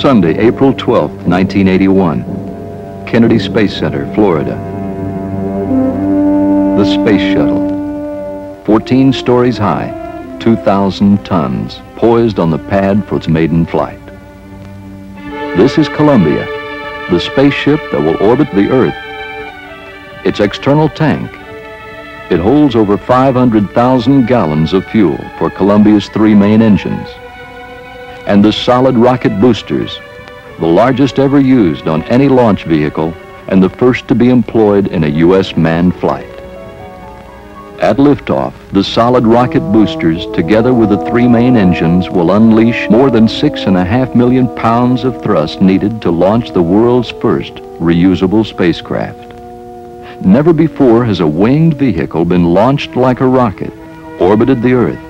Sunday, April 12, 1981. Kennedy Space Center, Florida. The Space Shuttle. 14 stories high, 2,000 tons, poised on the pad for its maiden flight. This is Columbia, the spaceship that will orbit the Earth. Its external tank. It holds over 500,000 gallons of fuel for Columbia's 3 main engines. And the solid rocket boosters, the largest ever used on any launch vehicle and the first to be employed in a U.S. manned flight. At liftoff, the solid rocket boosters, together with the 3 main engines, will unleash more than 6.5 million pounds of thrust needed to launch the world's first reusable spacecraft. Never before has a winged vehicle been launched like a rocket, orbited the Earth,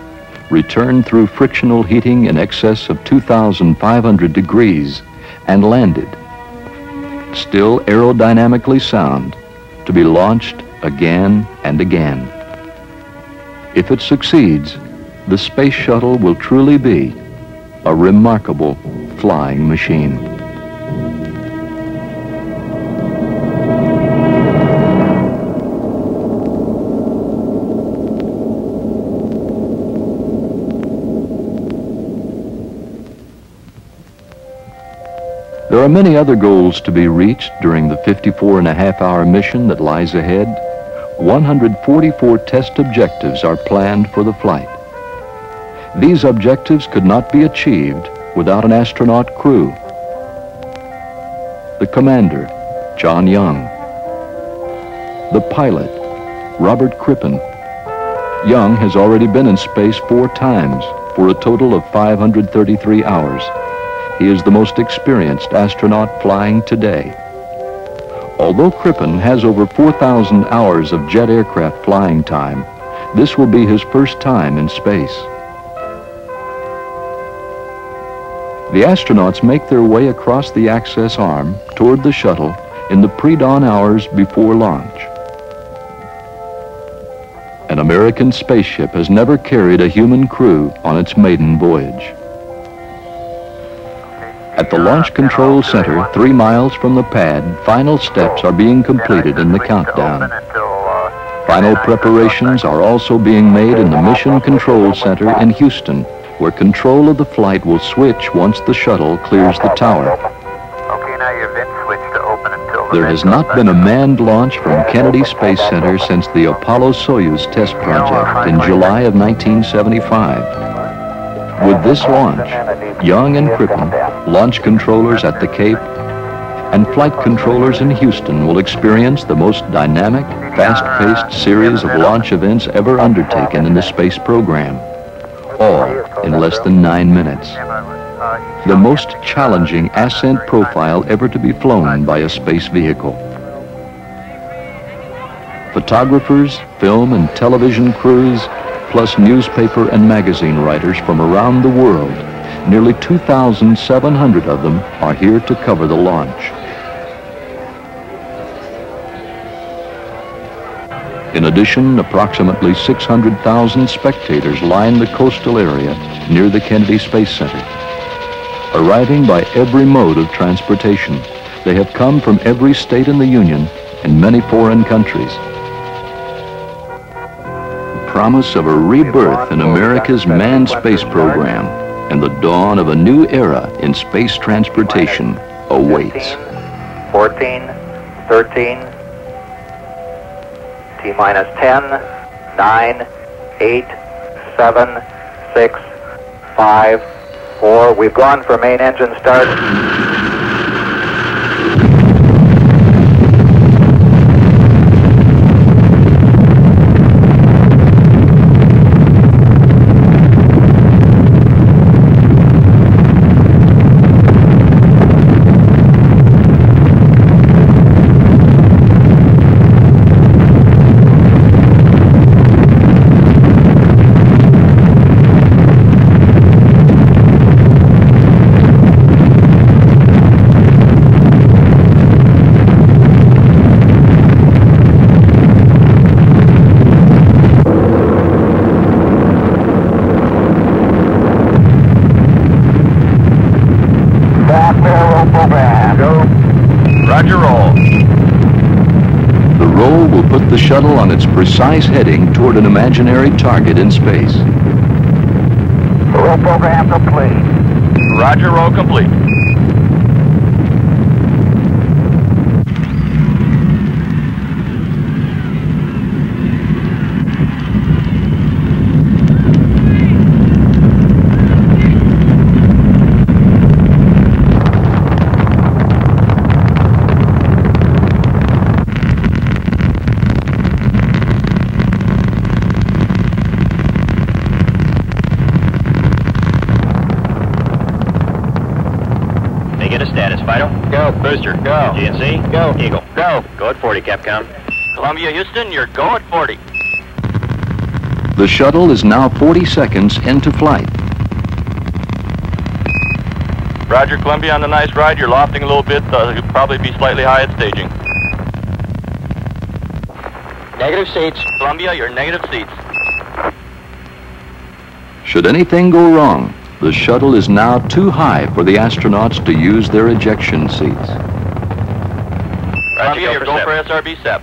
returned through frictional heating in excess of 2,500 degrees, and landed, still aerodynamically sound, to be launched again and again. If it succeeds, the space shuttle will truly be a remarkable flying machine. There are many other goals to be reached during the 54.5-hour mission that lies ahead. 144 test objectives are planned for the flight. These objectives could not be achieved without an astronaut crew. The commander, John Young. The pilot, Robert Crippen. Young has already been in space 4 times for a total of 533 hours. He is the most experienced astronaut flying today. Although Crippen has over 4,000 hours of jet aircraft flying time, this will be his first time in space. The astronauts make their way across the access arm toward the shuttle in the pre-dawn hours before launch. An American spaceship has never carried a human crew on its maiden voyage. At the Launch Control Center, 3 miles from the pad, final steps are being completed in the countdown. Final preparations are also being made in the Mission Control Center in Houston, where control of the flight will switch once the shuttle clears the tower. There has not been a manned launch from Kennedy Space Center since the Apollo-Soyuz test project in July of 1975. With this launch, Young and Crippen, launch controllers at the Cape, and flight controllers in Houston will experience the most dynamic, fast-paced series of launch events ever undertaken in the space program, all in less than 9 minutes. The most challenging ascent profile ever to be flown by a space vehicle. Photographers, film and television crews, plus newspaper and magazine writers from around the world, nearly 2,700 of them are here to cover the launch. In addition, approximately 600,000 spectators line the coastal area near the Kennedy Space Center. Arriving by every mode of transportation, they have come from every state in the Union and many foreign countries. Promise of a rebirth in America's manned space program and the dawn of a new era in space transportation awaits. 14, 13, T-minus 10, 9, 8, 7, 6, 5, 4. We've gone for main engine start. roll will put the shuttle on its precise heading toward an imaginary target in space. Roll program complete. Roger, roll complete. Go. Booster. Go. GNC. Go. Eagle. Go. Go at 40, Capcom. Columbia, Houston, you're go at 40. The shuttle is now 40 seconds into flight. Roger, Columbia, on the nice ride. You're lofting a little bit. You'll probably be slightly high at staging. Negative seats. Columbia, you're negative seats. Should anything go wrong, the shuttle is now too high for the astronauts to use their ejection seats. Columbia, you're go for SRB SEP.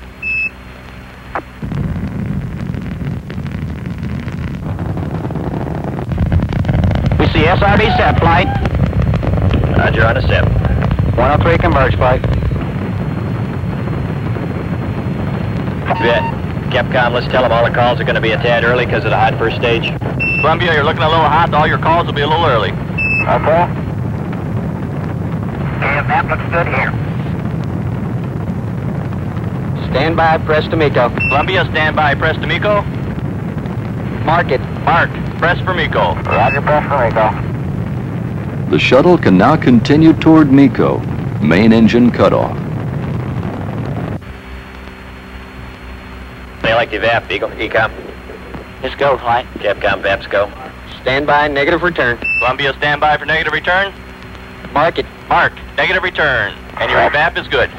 We see SRB SEP flight. Roger, on a SEP. 103 converge flight. Bet. Capcom, let's tell them all the calls are going to be a tad early because of the hot first stage. Columbia, you're looking a little hot. All your calls will be a little early. Okay. And that looks good here. Stand by, press to MECO. Columbia, stand by. Press to MECO. Mark it. Mark. Press for MECO. Roger, press for MECO. The shuttle can now continue toward MECO, main engine cutoff. They like the VAP, Eagle. ECOM. Let's go, flight. Capcom, VAPs go. Stand by, negative return. Columbia, stand by for negative return. Mark it. Mark. Negative return. And your VAP is good.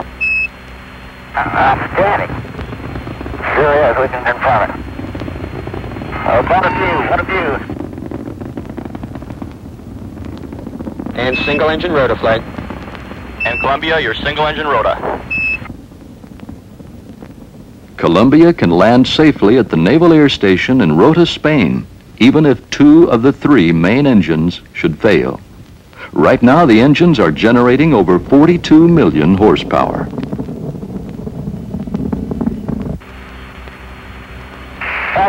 Outstanding. Sure is. We can confirm it. What a view. And single engine rota flight. And Columbia, your single engine rota. Columbia can land safely at the Naval Air Station in Rota, Spain, even if 2 of the 3 main engines should fail. Right now, the engines are generating over 42 million horsepower.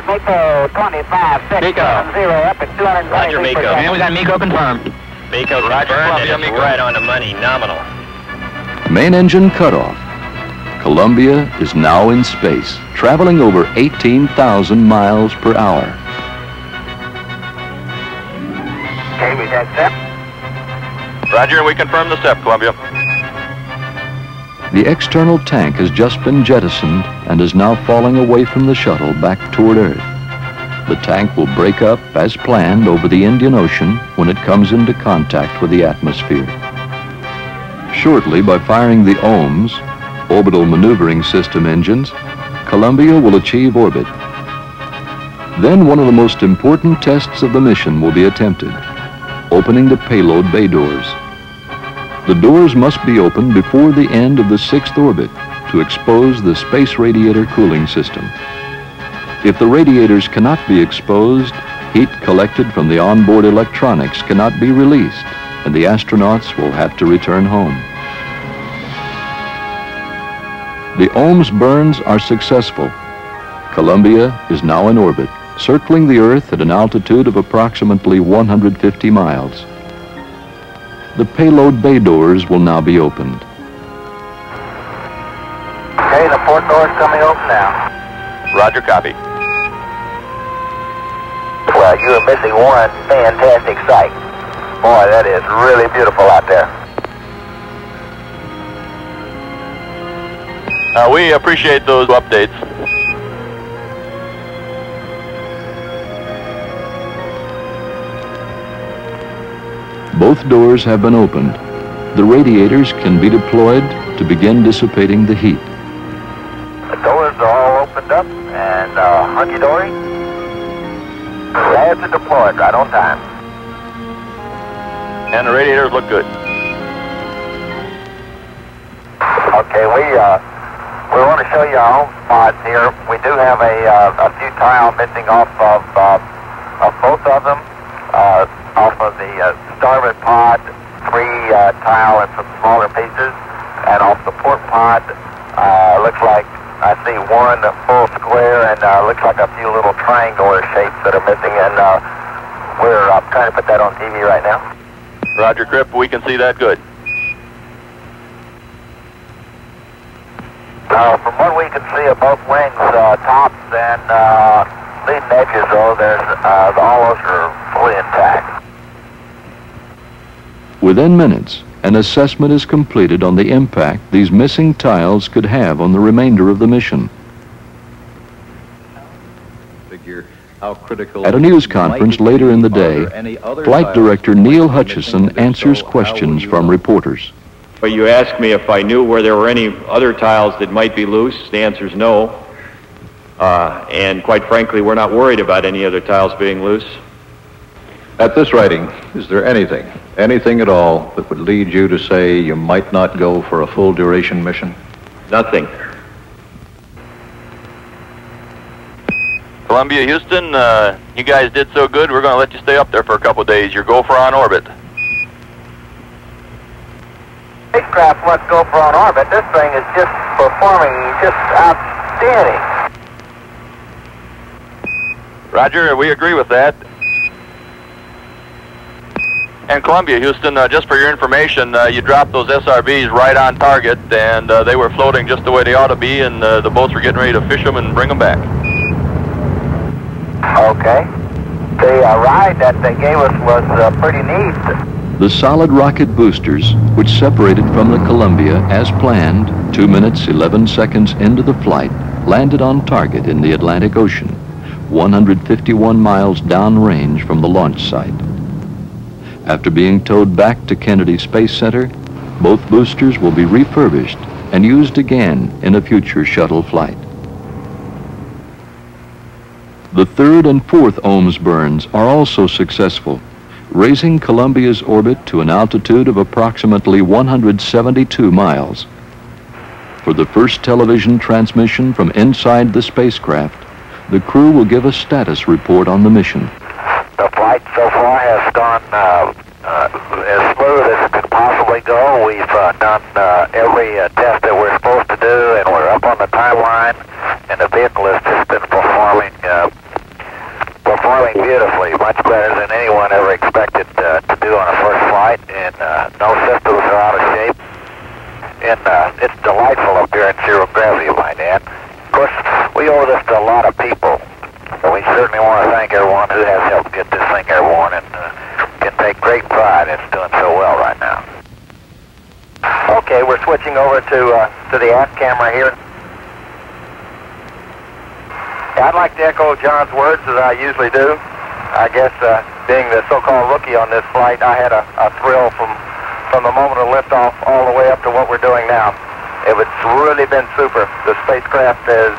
MECO 25, 6, MECO. 0 up at 220. Roger, MECO. And we got MECO confirmed. MECO Roger, confirmed, Columbia, and it's MECO. right on the money, nominal. Main engine cutoff. Columbia is now in space, traveling over 18,000 miles per hour. Okay, we got SEP. Roger, and we confirm the SEP, Columbia. The external tank has just been jettisoned and is now falling away from the shuttle back toward Earth. The tank will break up as planned over the Indian Ocean when it comes into contact with the atmosphere. Shortly, by firing the OMS, Orbital Maneuvering System engines, Columbia will achieve orbit. Then one of the most important tests of the mission will be attempted, opening the payload bay doors. The doors must be opened before the end of the 6th orbit to expose the space radiator cooling system. If the radiators cannot be exposed, heat collected from the onboard electronics cannot be released, and the astronauts will have to return home. The OMS burns are successful. Columbia is now in orbit, circling the Earth at an altitude of approximately 150 miles. The payload bay doors will now be opened. Okay, the 4th door's coming open now. Roger, copy. Well, you are missing one fantastic sight. Boy, that is really beautiful out there. We appreciate those updates. Both doors have been opened. The radiators can be deployed to begin dissipating the heat. The doors are all opened up and hunky-dory. Glad to deploy it right on time. And the radiators look good. Okay, We want to show you our own spots here. We do have a few tile missing off of both of them, off of the starboard pod, 3 tile and some smaller pieces, and off the port pod, looks like I see 1 full square and looks like a few little triangular shapes that are missing, and we're trying to put that on TV right now. Roger, Cripp, we can see that good. From what we can see of both wings, tops and leading edges, though, all those are fully intact. Within minutes, an assessment is completed on the impact these missing tiles could have on the remainder of the mission. At a news conference later in the day, Flight Director Neil Hutchison answers questions from reporters. But you asked me if I knew where there were any other tiles that might be loose. The answer is no. And quite frankly, we're not worried about any other tiles being loose. At this writing, is there anything at all that would lead you to say you might not go for a full duration mission? Nothing. Columbia, Houston, you guys did so good, we're going to let you stay up there for a couple of days. Your gopher on orbit. Spacecraft Let's Go for on orbit. This thing is just performing just outstanding. Roger, we agree with that. And Columbia, Houston, just for your information, you dropped those SRBs right on target, and they were floating just the way they ought to be, and the boats were getting ready to fish them and bring them back. Okay. The ride that they gave us was pretty neat. The solid rocket boosters, which separated from the Columbia as planned 2 minutes 11 seconds into the flight, landed on target in the Atlantic Ocean, 151 miles downrange from the launch site. After being towed back to Kennedy Space Center, both boosters will be refurbished and used again in a future shuttle flight. The 3rd and 4th Ohms burns are also successful, raising Columbia's orbit to an altitude of approximately 172 miles. For the first television transmission from inside the spacecraft, the crew will give a status report on the mission. The flight so far has gone as smooth as it could possibly go. We've done every test that we're supposed to do, and we're up on the timeline, and the vehicle has just been performing beautifully, much better than anyone ever expected to do on a first flight, and no systems are out of shape. And it's delightful up here in zero gravity, might add. Of course, we owe this to a lot of people, and we certainly want to thank everyone who has helped get this thing airborne, and can take great pride in it's doing so well right now. Okay, we're switching over to the aft camera here. I'd like to echo John's words as I usually do. I guess being the so-called rookie on this flight, I had a thrill from the moment of liftoff all the way up to what we're doing now. It's really been super. The spacecraft has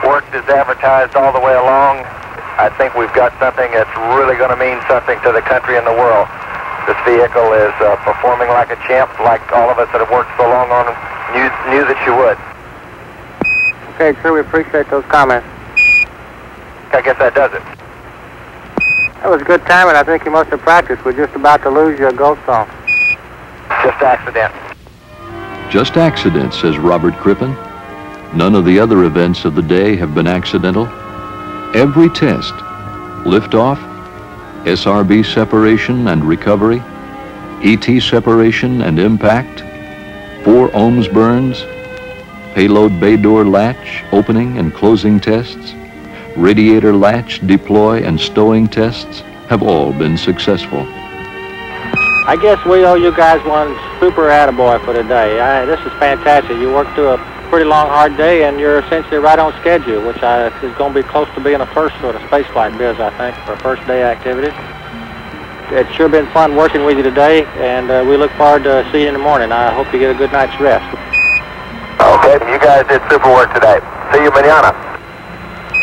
worked as advertised all the way along. I think we've got something that's really going to mean something to the country and the world. This vehicle is performing like a champ, like all of us that have worked so long on it knew that you would. Okay, crew, we appreciate those comments. I guess that does it. That was a good time, and I think you must have practiced. We're just about to lose your ghost song. Just accident. Just accident, says Robert Crippen. None of the other events of the day have been accidental. Every test, liftoff, SRB separation and recovery, ET separation and impact, 4 ohms burns, payload bay door latch opening and closing tests, radiator latch deploy and stowing tests have all been successful. I guess we owe you guys one super attaboy for today. This is fantastic. You worked through a pretty long, hard day, and you're essentially right on schedule, which is going to be close to being a first sort of spaceflight biz, I think, for first day activities. It's sure been fun working with you today, and we look forward to seeing you in the morning. I hope you get a good night's rest. Okay, you guys did super work today. See you mañana.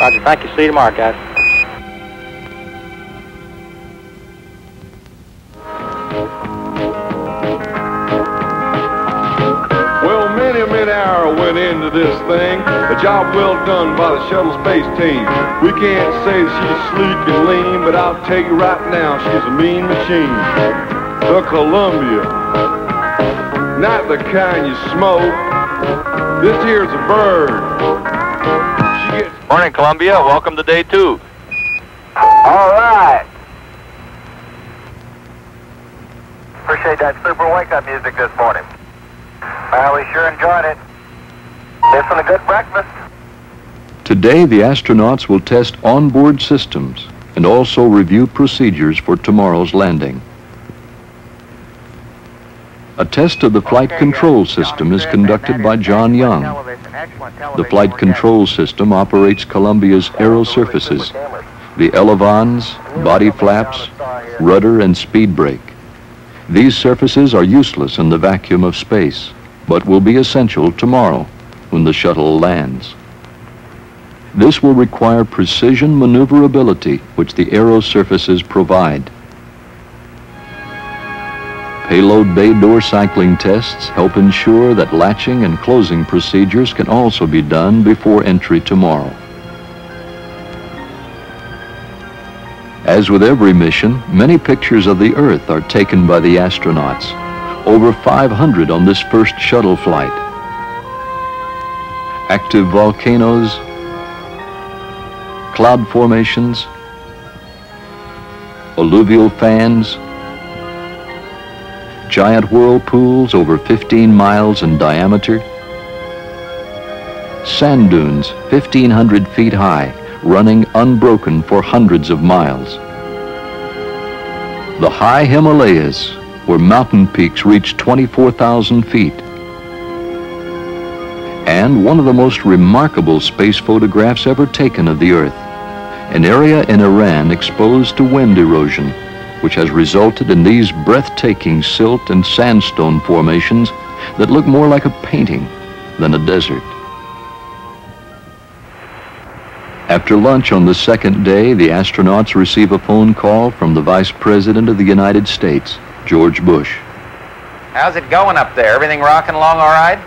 Roger, thank you. See you tomorrow, guys. Well, many hours went into this this thing. A job well done by the shuttle space team. We can't say that she's sleek and lean, but I'll tell you right now, she's a mean machine. The Columbia, not the kind you smoke. This here's a bird. She gets... Morning, Columbia. Welcome to day 2. All right. Appreciate that super wake-up music this morning. Well, we sure enjoyed it. This one a good breakfast. Today, the astronauts will test onboard systems and also review procedures for tomorrow's landing. A test of the flight control system is conducted by John Young. The flight control system operates Columbia's aero surfaces, the elevons, body flaps, rudder, and speed brake. These surfaces are useless in the vacuum of space, but will be essential tomorrow when the shuttle lands. This will require precision maneuverability, which the aero surfaces provide. Payload bay door cycling tests help ensure that latching and closing procedures can also be done before entry tomorrow. As with every mission, many pictures of the Earth are taken by the astronauts. Over 500 on this first shuttle flight. Active volcanoes, cloud formations, alluvial fans, giant whirlpools over 15 miles in diameter, sand dunes 1,500 feet high, running unbroken for hundreds of miles. The high Himalayas, where mountain peaks reach 24,000 feet. And one of the most remarkable space photographs ever taken of the Earth, an area in Iran exposed to wind erosion, which has resulted in these breathtaking silt and sandstone formations that look more like a painting than a desert. After lunch on the second day, the astronauts receive a phone call from the Vice President of the United States, George Bush. How's it going up there? Everything rocking along all right?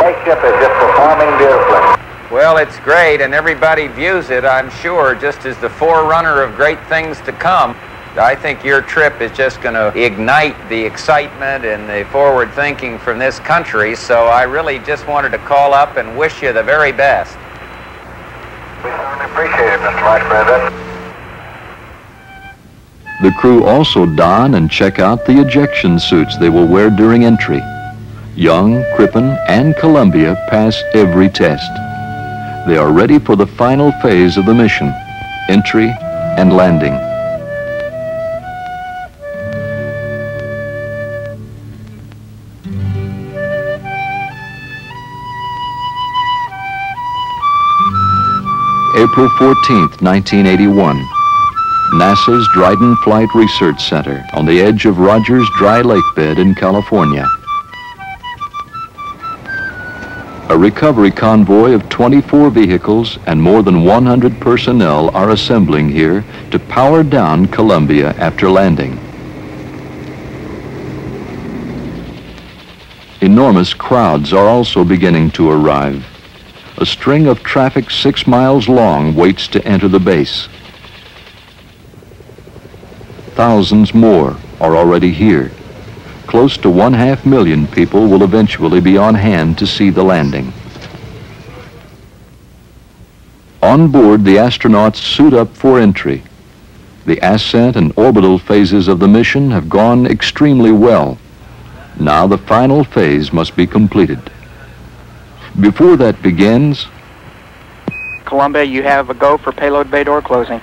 Spaceship is just performing beautifully. Well, it's great, and everybody views it, I'm sure, just as the forerunner of great things to come. I think your trip is just going to ignite the excitement and the forward thinking from this country, so I really just wanted to call up and wish you the very best. We certainly appreciate it, Mr. Vice President. The crew also don and check out the ejection suits they will wear during entry. Young, Crippen, and Columbia pass every test. They are ready for the final phase of the mission, entry and landing. April 14th, 1981. NASA's Dryden Flight Research Center on the edge of Rogers Dry Lake Bed in California. A recovery convoy of 24 vehicles and more than 100 personnel are assembling here to power down Columbia after landing. Enormous crowds are also beginning to arrive. A string of traffic 6 miles long waits to enter the base. Thousands more are already here. Close to 500,000 people will eventually be on hand to see the landing. On board, the astronauts suit up for entry. The ascent and orbital phases of the mission have gone extremely well. Now the final phase must be completed. Before that begins, Columbia, you have a go for payload bay door closing.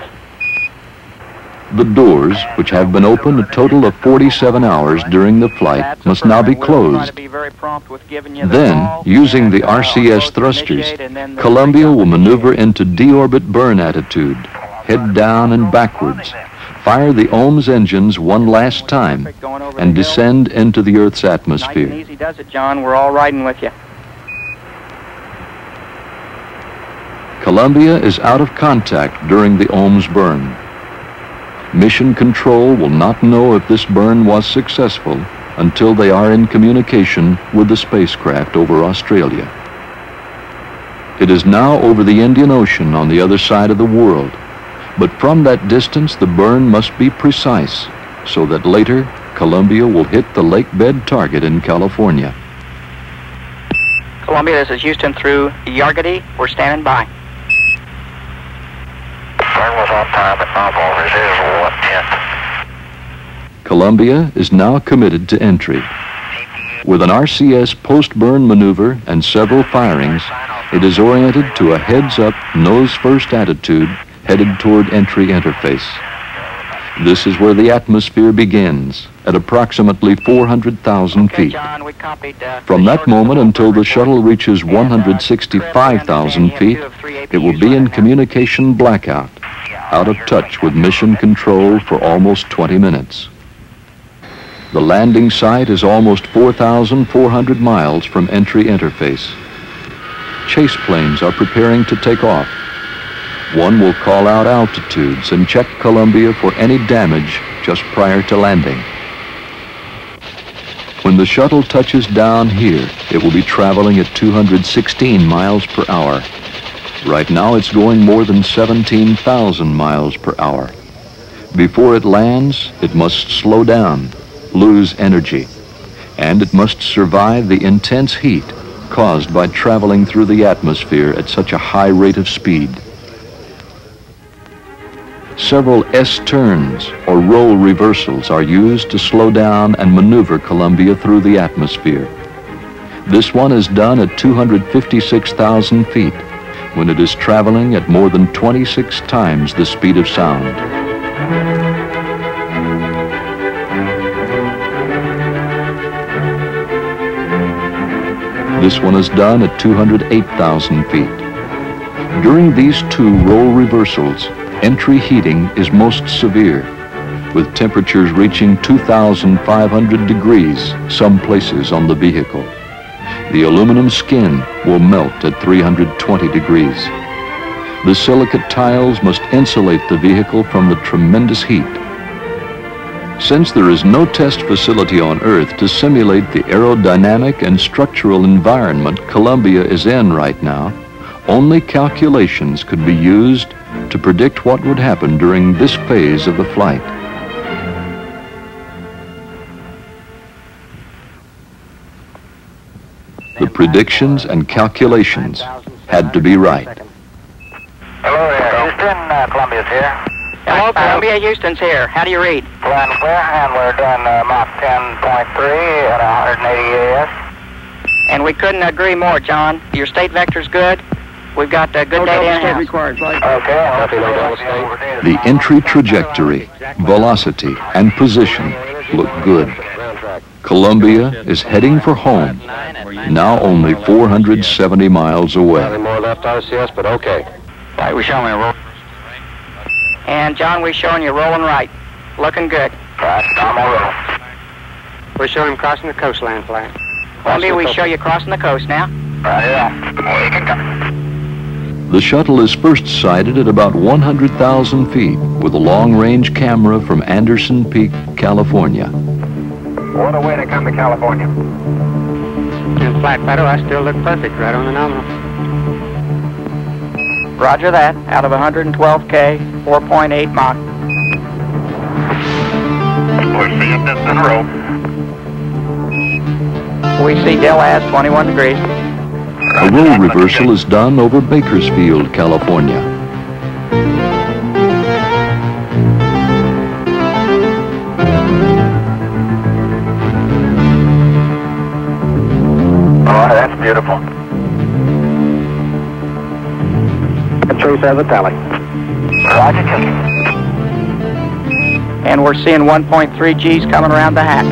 the doors, which have been open a total of 47 hours during the flight, must now be closed. Then, using the RCS thrusters, Columbia will maneuver into deorbit burn attitude, head down and backwards, fire the OMS engines one last time, and descend into the Earth's atmosphere. Nice and easy does it, John. We're all riding with you. Columbia is out of contact during the OMS burn. Mission Control will not know if this burn was successful until they are in communication with the spacecraft over Australia. It is now over the Indian Ocean on the other side of the world. But from that distance, the burn must be precise, so that later, Columbia will hit the lake bed target in California. Columbia, this is Houston through Yargady. We're standing by. Burn was on time at nominal residual 110. Columbia is now committed to entry. With an RCS post-burn maneuver and several firings, it is oriented to a heads-up, nose-first attitude headed toward entry interface. This is where the atmosphere begins, at approximately 400,000 feet. From that moment until the shuttle reaches 165,000 feet, it will be in communication blackout, out of touch with mission control for almost 20 minutes. The landing site is almost 4,400 miles from entry interface. Chase planes are preparing to take off. One will call out altitudes and check Columbia for any damage just prior to landing. When the shuttle touches down here, it will be traveling at 216 miles per hour. Right now it's going more than 17,000 miles per hour. Before it lands, it must slow down, lose energy, and it must survive the intense heat caused by traveling through the atmosphere at such a high rate of speed. Several S-turns or roll reversals are used to slow down and maneuver Columbia through the atmosphere. This one is done at 256,000 feet when it is traveling at more than 26 times the speed of sound. This one is done at 208,000 feet. During these two roll reversals, entry heating is most severe, with temperatures reaching 2,500 degrees some places on the vehicle. The aluminum skin will melt at 320 degrees. The silicate tiles must insulate the vehicle from the tremendous heat. Since there is no test facility on Earth to simulate the aerodynamic and structural environment Columbia is in right now, only calculations could be used to predict what would happen during this phase of the flight. The predictions and calculations had to be right. Hello there, Houston, Columbia's here. Hello, Columbia, Houston's here. How do you read? Flying clear, and we're doing Mach 10.3 at 180 AS. And we couldn't agree more, John. Your state vector's good. We've got good data in-house. Okay. The entry trajectory, velocity, and position look good. Columbia is heading for home, now only 470 miles away. Nothing more left RCS, but okay. Right, we're showing a roll. And John, we're showing you rolling right. Looking good. Right, normal roll. We're showing him crossing the coastline flag. Columbia, we show you crossing the coast now. Right, yeah. We can go. The shuttle is first sighted at about 100,000 feet with a long-range camera from Anderson Peak, California. What a way to come to California. In flat paddle, I still look perfect right on the nominal. Roger that. Out of 112K, 4.8 Mach. We're seeing this in a row. We see DLAS 21 degrees. A roll reversal is done over Bakersfield, California. Oh, that's beautiful. Trace has a tally. Roger, taking. And we're seeing 1.3 Gs coming around the hack.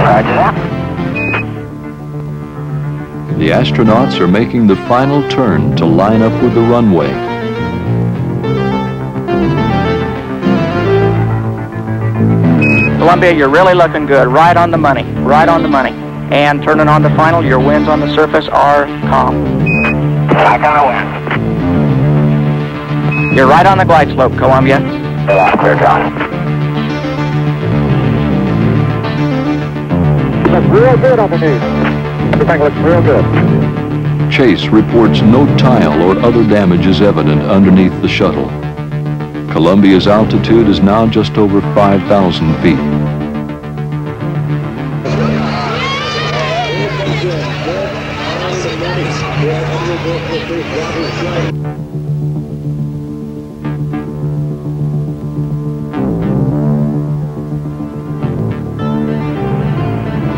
Roger that. The astronauts are making the final turn to line up with the runway. Columbia, you're really looking good. Right on the money. Right on the money. And turning on the final, your winds on the surface are calm. I got a win. You're right on the glide slope, Columbia. Yeah, clear, John. Looks real good underneath. Everything looks real good. chase reports no tile or other damages evident underneath the shuttle. Columbia's altitude is now just over 5,000 feet.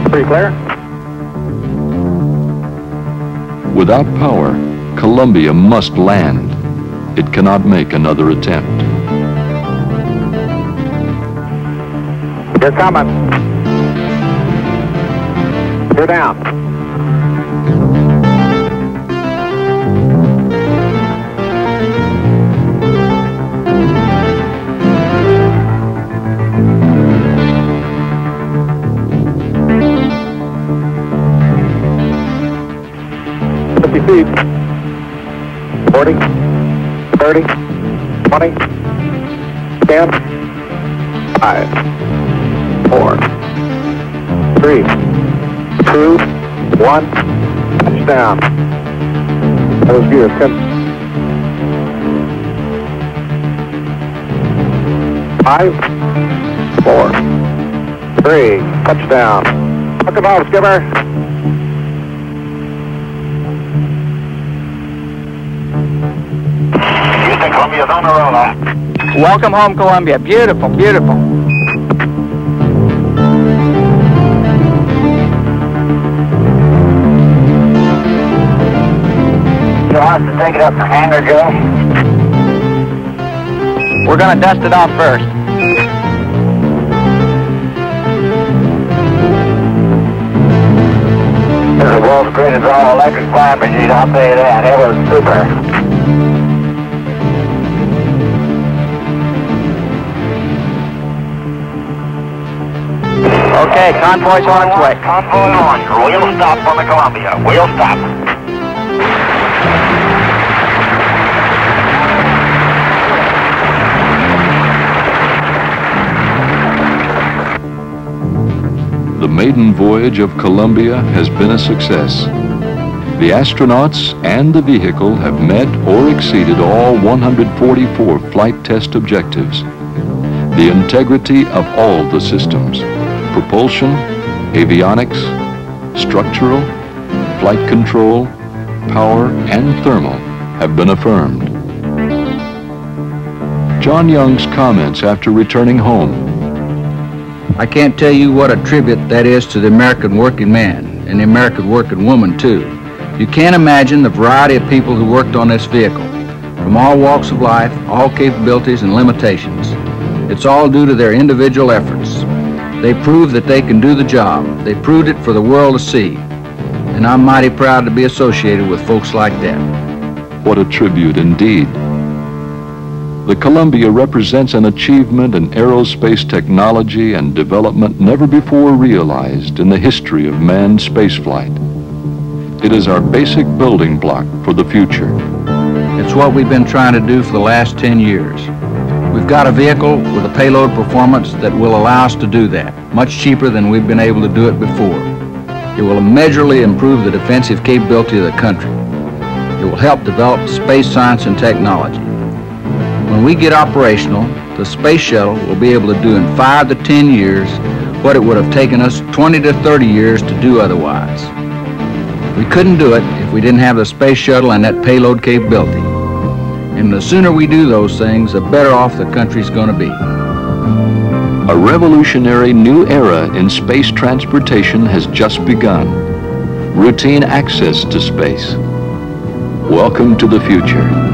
Pretty clear. Without power, Columbia must land. It cannot make another attempt. You're coming. You're down. Feet. 40, 30, 20, 10, 5, 4, 3, 2, 1, touchdown. That was good. 5, 4, 3, touchdown. Look it off, skipper. Columbia's on the roller. Welcome home, Columbia. Beautiful, beautiful. You want us to take it up to hangar, Joe? We're going to dust it off first. This is the world's greatest all-electric flying machine, I'll tell you that. It was super. Okay, convoy's on its way. Convoy on. We'll stop on the Columbia. We'll stop. The maiden voyage of Columbia has been a success. The astronauts and the vehicle have met or exceeded all 144 flight test objectives. The integrity of all the systems, propulsion, avionics, structural, flight control, power, and thermal have been affirmed. John Young's comments after returning home. I can't tell you what a tribute that is to the American working man and the American working woman too. You can't imagine the variety of people who worked on this vehicle, from all walks of life, all capabilities and limitations. It's all due to their individual efforts. They proved that they can do the job. They proved it for the world to see. And I'm mighty proud to be associated with folks like that. What a tribute indeed. The Columbia represents an achievement in aerospace technology and development never before realized in the history of manned spaceflight. It is our basic building block for the future. It's what we've been trying to do for the last 10 years. We've got a vehicle with a payload performance that will allow us to do that, much cheaper than we've been able to do it before. It will immeasurably improve the defensive capability of the country. It will help develop space science and technology. When we get operational, the Space Shuttle will be able to do in 5 to 10 years what it would have taken us 20 to 30 years to do otherwise. We couldn't do it if we didn't have the Space Shuttle and that payload capability. And the sooner we do those things, the better off the country's going to be. A revolutionary new era in space transportation has just begun. Routine access to space. Welcome to the future.